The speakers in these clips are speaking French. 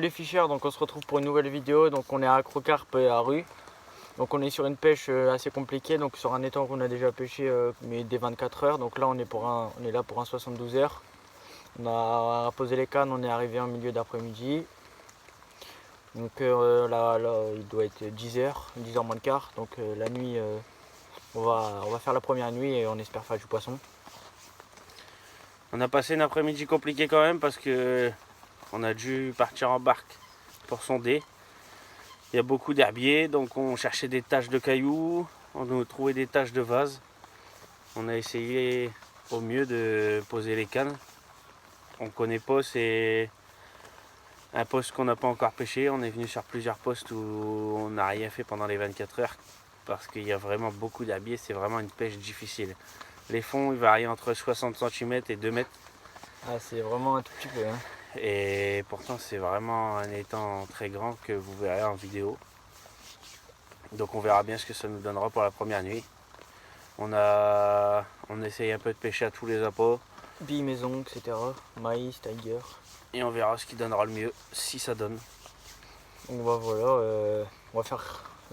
les ficheurs, donc on se retrouve pour une nouvelle vidéo. Donc on est à Acrocarpe et à Rue. Donc on est sur une pêche assez compliquée, donc sur un étang qu'on a déjà pêché mais des 24 heures. Donc là on est là pour un 72 heures. On a posé les cannes, on est arrivé en milieu d'après-midi. Donc là il doit être 10h moins le quart. Donc la nuit on va faire la première nuit et on espère faire du poisson. On a passé une après-midi compliquée quand même parce que on a dû partir en barque pour sonder. Il y a beaucoup d'herbiers, donc on cherchait des taches de cailloux, on a trouvé des taches de vase. On a essayé au mieux de poser les cannes. On connaît pas, c'est un poste qu'on n'a pas encore pêché. On est venu sur plusieurs postes où on n'a rien fait pendant les 24 heures parce qu'il y a vraiment beaucoup d'herbiers, c'est vraiment une pêche difficile. Les fonds ils varient entre 60 cm et 2 mètres. Ah, c'est vraiment un tout petit peu. Hein. Et pourtant c'est vraiment un étang très grand que vous verrez en vidéo. Donc on verra bien ce que ça nous donnera pour la première nuit. On essaye un peu de pêcher à tous les appâts. Billes maison, etc. Maïs, tiger. Et on verra ce qui donnera le mieux, si ça donne. Donc bah, voilà,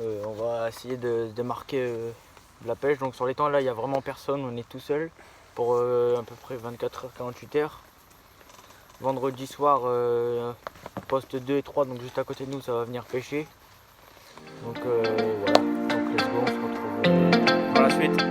on va essayer de marquer de la pêche. Donc sur l'étang là il n'y a vraiment personne, on est tout seul pour à peu près 24 heures, 48 heures. Vendredi soir, poste 2 et 3, donc juste à côté de nous, ça va venir pêcher. Donc voilà, donc let's go, on se retrouve Pour la suite.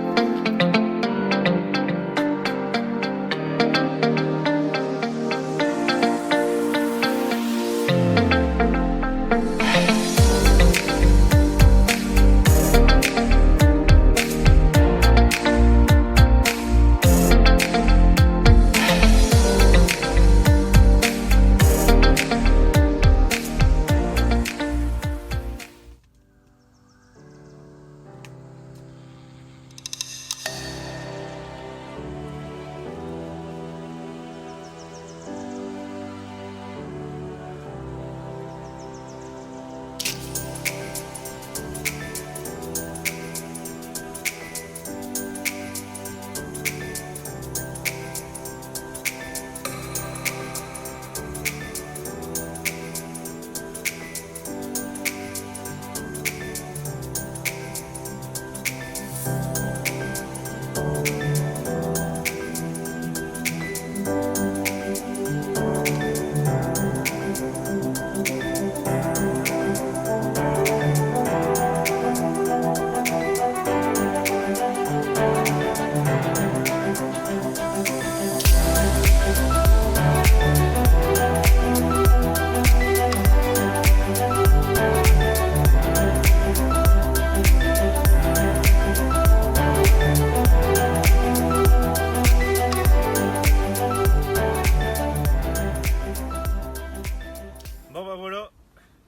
Bon bah voilà,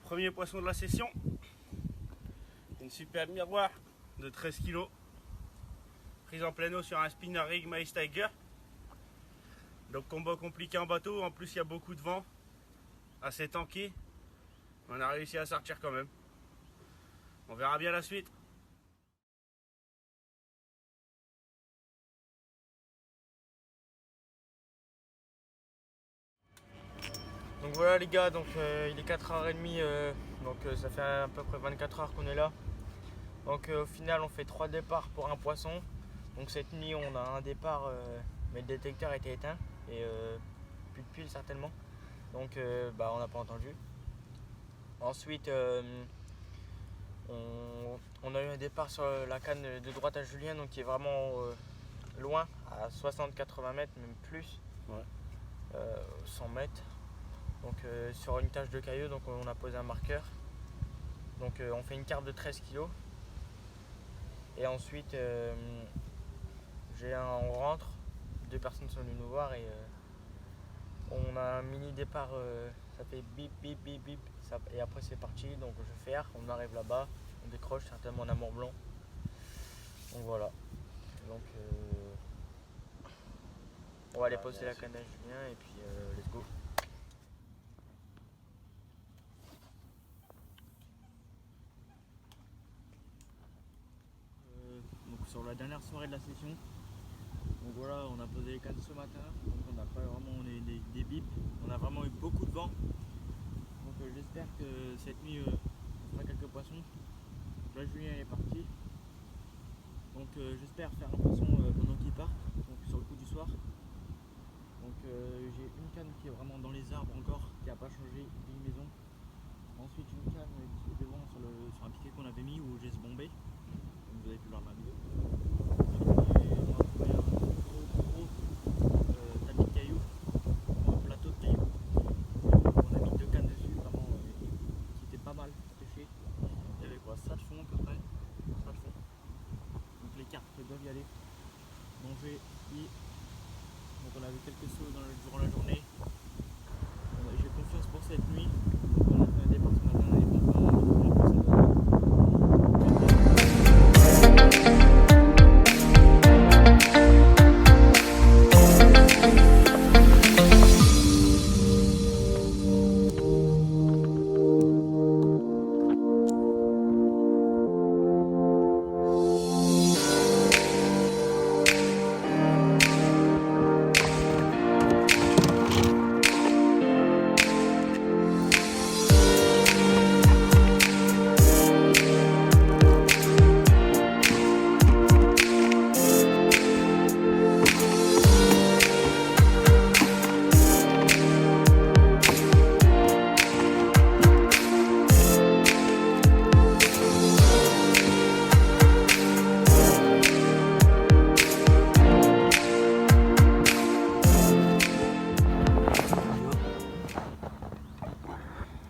premier poisson de la session. Une superbe miroir de 13 kg. Prise en plein eau sur un spinner rig Maïs Tiger. Donc combat compliqué en bateau, en plus il y a beaucoup de vent. Assez tanké. On a réussi à sortir quand même. On verra bien la suite. Donc voilà les gars, donc il est 4h30, donc ça fait à peu près 24 heures qu'on est là. Donc au final on fait 3 départs pour un poisson. Donc cette nuit on a un départ mais le détecteur était éteint et plus de pile certainement. Donc on n'a pas entendu. Ensuite on a eu un départ sur la canne de droite à Julien, donc qui est vraiment loin, à 60-80 mètres, même plus, ouais. 100 mètres. Donc sur une tâche de caillou, donc on a posé un marqueur. Donc on fait une carte de 13 kg. Et ensuite on rentre, 2 personnes sont venues nous voir et on a un mini départ, ça fait bip bip bip bip et après c'est parti, donc je ferre, on arrive là-bas, on décroche certainement en amour blanc. Donc voilà. Donc on va aller poser la canne à Julien et puis let's go. Donc sur la dernière soirée de la session, donc voilà, on a posé les cannes ce matin, donc on n'a pas vraiment des bips, on a vraiment eu beaucoup de vent. Donc cette nuit on fera quelques poissons. Là Julien est parti. Donc j'espère faire un poisson pendant qu'il part, donc sur le coup du soir. Donc j'ai une canne qui est vraiment dans les arbres encore, qui n'a pas changé d'une maison. Ensuite une canne qui est devant sur un piquet qu'on avait mis où j'ai ce bombé, comme vous avez pu voir ma vidéo. Et on a trouvé un gros tapis de cailloux, un plateau de cailloux. On a mis 2 cannes dessus, vraiment qui étaient pas mal pêchées. Il y avait quoi, ça de fond à peu près, ça de fond. Donc les carpes doivent y aller. Manger, lit. Donc on a vu quelques sauts durant la journée. J'ai confiance pour cette nuit. Donc on a fait un départ ce matin et bon,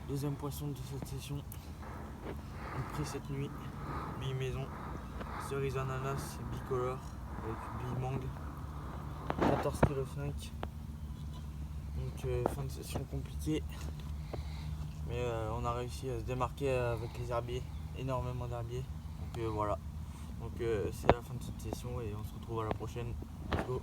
deuxième poisson de cette session. On pris cette nuit, mi-maison, cerise ananas bicolore avec bi-mangue, 14,5 kg. Donc fin de session compliquée, mais on a réussi à se démarquer avec les herbiers, énormément d'herbiers. Donc voilà, donc c'est la fin de cette session et on se retrouve à la prochaine. Let's go.